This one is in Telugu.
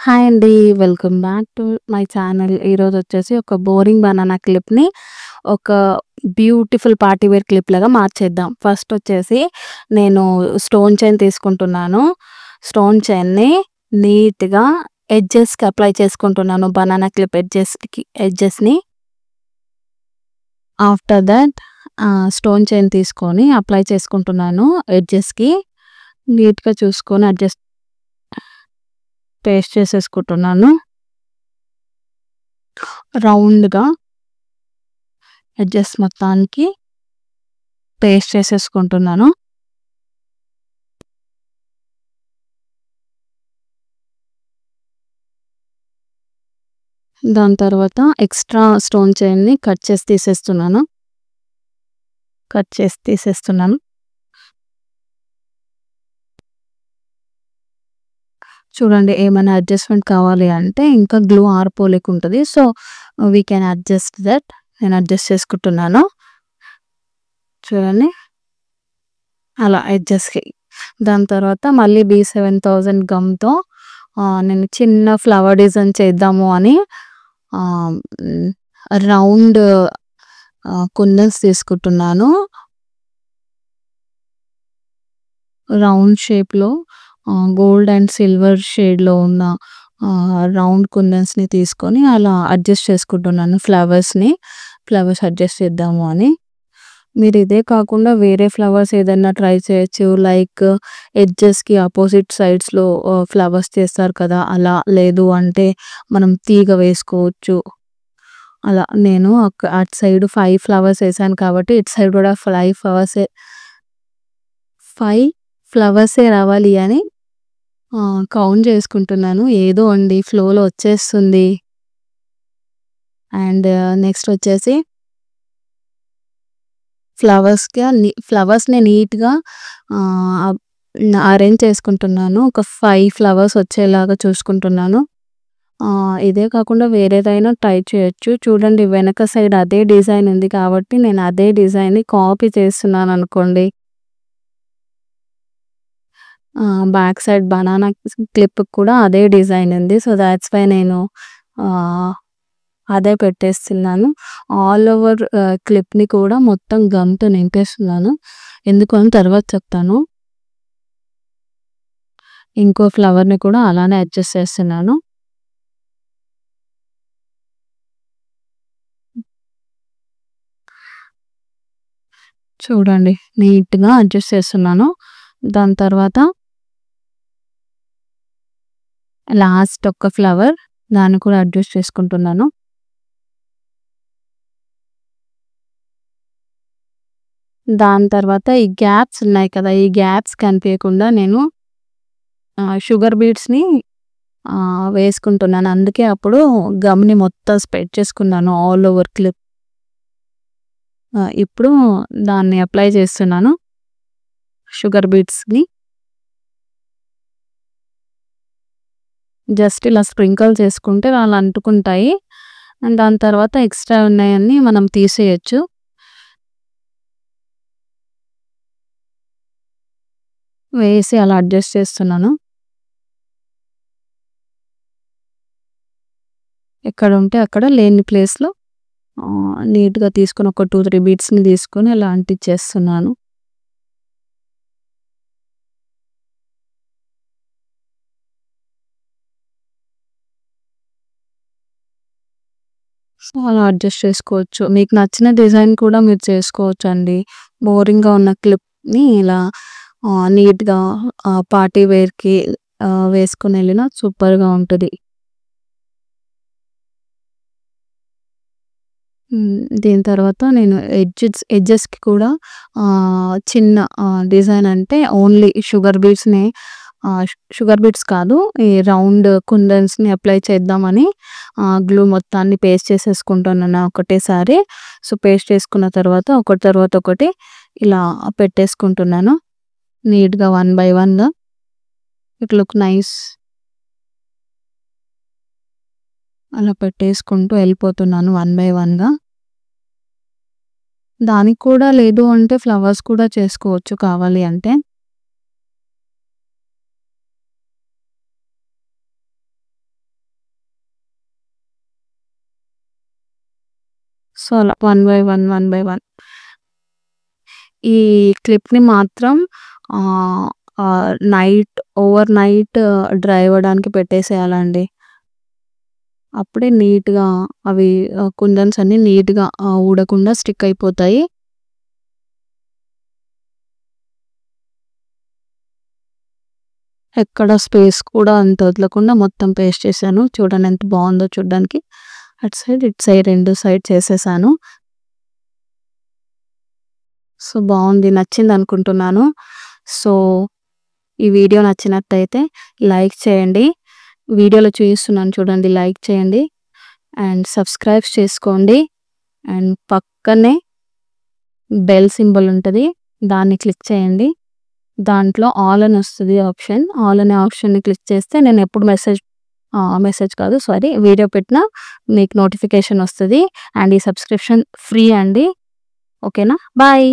హాయ్ అండి. Welcome back to my channel. ఈరోజొచ్చేసి ఒక బోరింగ్ బనానా క్లిప్‌ని ఒక బ్యూటిఫుల్ పార్టీ వేర్ క్లిప్ లాగా మార్చేద్దాం. ఫస్ట్ వచ్చేసి నేను స్టోన్ చైన్ తీసుకుంటున్నాను. స్టోన్ చైన్‌ని నీట్‌గా ఎడ్జెస్‌కి అప్లై చేసుకుంటున్నాను. బనానా క్లిప్ ఎడ్జెస్‌ని. ఆఫ్టర్ థట్ స్టోన్ చైన్ తీసుకొని అప్లై చేసుకుంటున్నాను ఎడ్జెస్‌కి. నీట్‌గా చూసుకొని పేస్ట్ చేసేసుకుంటున్నాను. రౌండ్‌గా ఎడ్జెస్ మొత్తానికి పేస్ట్ చేసేసుకుంటున్నాను. దాని తర్వాత ఎక్స్‌ట్రా స్టోన్ చైన్‌ని కట్ చేసి తీసేస్తున్నాను. చూడండి, ఏమైనా అడ్జస్ట్‌మెంట్ కావాలి అంటే ఇంకా గ్లూ ఆరిపోలేకుంటది. So, we can adjust that. నేను అడ్జస్ట్ చేసుకుంటున్నాను. చూడండి, అలా ఎడ్జెస్‌కి. దాని తర్వాత మళ్ళీ B7000 గమ్‌తో నేను చిన్న ఫ్లవర్ డిజైన్ చేద్దాము అని ఆహ్, హ్మ్, రౌండ్ కుందన్స్ తీసుకుంటున్నాను. రౌండ్ షేప్‌లో గోల్డ్ అండ్ సిల్వర్ షేడ్‌లో ఉన్న రౌండ్ కుందన్స్‌ని తీసుకొని అలా అడ్జస్ట్ చేసుకుంటున్నాను ఫ్లవర్స్ అడ్జస్ట్ చేద్దాము అని. మీరు ఇదే కాకుండా వేరే ఫ్లవర్స్ ఏదైనా ట్రై చేయొచ్చు. లైక్ ఎడ్జెస్‌కి అపోజిట్ సైడ్స్‌లో ఫ్లవర్స్ చేస్తారు కదా! అలా. లేదు అంటే మనం తీగ వేసుకోవచ్చు. అలా నేను అటు సైడ్ 5 ఫ్లవర్స్ ఏసాను కాబట్టి ఇటు సైడ్ కూడా 5 ఫ్లవర్సే రావాలి అని కౌంట్ చేసుకుంటున్నాను. ఏదో అండి ఫ్లోలో వచ్చేస్తుంది. అండ్ నెక్స్ట్ వచ్చేసి ఫ్లవర్స్‌ని నీట్‌గా ఆహ్, అరేంజ్ చేసుకుంటున్నాను. ఒక 5 ఫ్లవర్స్ వచ్చేలాగా చూసుకుంటున్నాను. ఇదే కాకుండా వేరేదైనా ట్రై చేయొచ్చు. చూడండి, వెనక సైడ్ అదే డిజైన్ ఉంది కాబట్టి నేను అదే డిజైన్‌ని కాపీ చేస్తున్నాననుకోండి. బ్యాక్ సైడ్ బనానా క్లిప్‌కి కూడా అదే డిజైన్ ఉంది. సో, థాట్స్ వై నేను ఆహ్, అదే పెట్టేస్తున్నాను. ఆల్ ఓవర్ క్లిప్‌ని కూడా మొత్తం గమ్‌తో నింపేస్తున్నాను. ఎందుకు అని తర్వాత చెప్తాను. ఇంకో ఫ్లవర్‌ని కూడా అలానే అడ్జస్ట్ చేస్తున్నాను. చూడండి, నీట్‌గా అడ్జస్ట్ చేస్తున్నాను. దాని తర్వాత లాస్ట్ ఒక్క ఫ్లవర్, దాన్ని కూడా అడ్జస్ట్ చేసుకుంటున్నాను. దాని తర్వాత ఈ గ్యాప్స్ ఉన్నాయి కదా! ఈ గ్యాప్స్ కనిపియకుండా నేను షుగర్ బీడ్స్‌ని వేసుకుంటున్నాను. అందుకే అప్పుడు గమ్‌ని మొత్తం స్ప్రెడ్ చేసుకున్నాను ఆల్ ఓవర్ క్లిప్. ఇప్పుడు దాన్ని అప్లై చేస్తున్నాను షుగర్ బీడ్స్‌ని. జస్ట్ ఇలా స్ప్రింకిల్ చేసుకుంటే అలా అంటుకుంటాయి. అండ్ దాని తర్వాత ఎక్స్‌ట్రా ఉన్నాయన్నీ మనం తీసేయొచ్చు. వేసి అలా అడ్జస్ట్ చేస్తున్నాను. ఎక్కడుంటే అక్కడ లేని ప్లేస్‌లో నీట్‌గా తీసుకొని ఒక 2, 3 బీడ్స్‌ని తీసుకొని అలా అంటించేస్తున్నాను. సో, అలా అడ్జస్ట్ చేసుకోవచ్చు. మీకు నచ్చిన డిజైన్ కూడా మీరు చేసుకోవచ్చండి. బోరింగ్‌గా ఉన్న క్లిప్‌ని ఇలా నీట్‌గా పార్టీ వేర్‌కి వేసుకొనెళ్ళినా సూపర్‌గా ఉంటది. దీని తర్వాత నేను ఎడ్జెస్‌కి కూడా చిన్న డిజైన్ అంటే ఓన్లీ షుగర్ బీడ్స్ కాదు, ఈ రౌండ్ కుందన్స్‌ని అప్లై చేద్దామని గ్లూ మొత్తాన్ని పేస్ట్ చేసేసుకుంటున్నాను ఒకటేసారి. సో, పేస్ట్ చేసుకున్న తర్వాత ఒకటి తర్వాత ఒకటి ఇలా పెట్టేసుకుంటున్నాను. నీట్‌గా వన్ బై వన్‌గా. It look nice. అలా పెట్టేసుకుంటూ వెళ్ళిపోతున్నాను వన్ బై వన్‌గా. దానికి కూడా లేదు అంటే ఫ్లవర్స్ కూడా చేసుకోవచ్చు కావాలి అంటే. సో, అలా one by one, one by one. ఈ క్లిప్‌ని మాత్రం ఆహ్, ఓవర్ నైట్ డ్రై అవ్వడానికి పెట్టేసేయాలండి. అప్పుడే నీట్‌గా అవి కుందన్స్ అన్నీ నీట్‌గా ఊడకుండా స్టిక్ అయిపోతాయి. ఎక్కడ స్పేస్ కూడా అంత వదలకుండా మొత్తం పేస్ట్ చేశాను. చూడండి ఎంత బావుందో చూడ్డానికి. అటు సైడ్, ఇటు సైడ్ 2 సైడ్ చేసేసాను. సో, బావుంది. నచ్చిందనుకుంటున్నాను. సో, ఈ వీడియో నచ్చినట్టయితే లైక్ చేయండి. వీడియోలో చూపిస్తున్నాను చూడండి, లైక్ చేయండి. అండ్ సబ్స్క్రైబ్ చేసుకోండి. అండ్ పక్కనే బెల్ సింబల్ ఉంటది. దాన్ని క్లిక్ చేయండి. దాంట్లో ఆల్ అని వస్తది ఆప్షన్. ఆల్ అనే ఆప్షన్‌ని క్లిక్ చేస్తే నేను ఎప్పుడు మెసేజ్ కాదు సారీ, వీడియో పెట్టినా మీకు నోటిఫికేషన్ వస్తది. అండ్ ఈ సబ్స్క్రిప్షన్ ఫ్రీ అండి. ఓకేనా? బాయ్.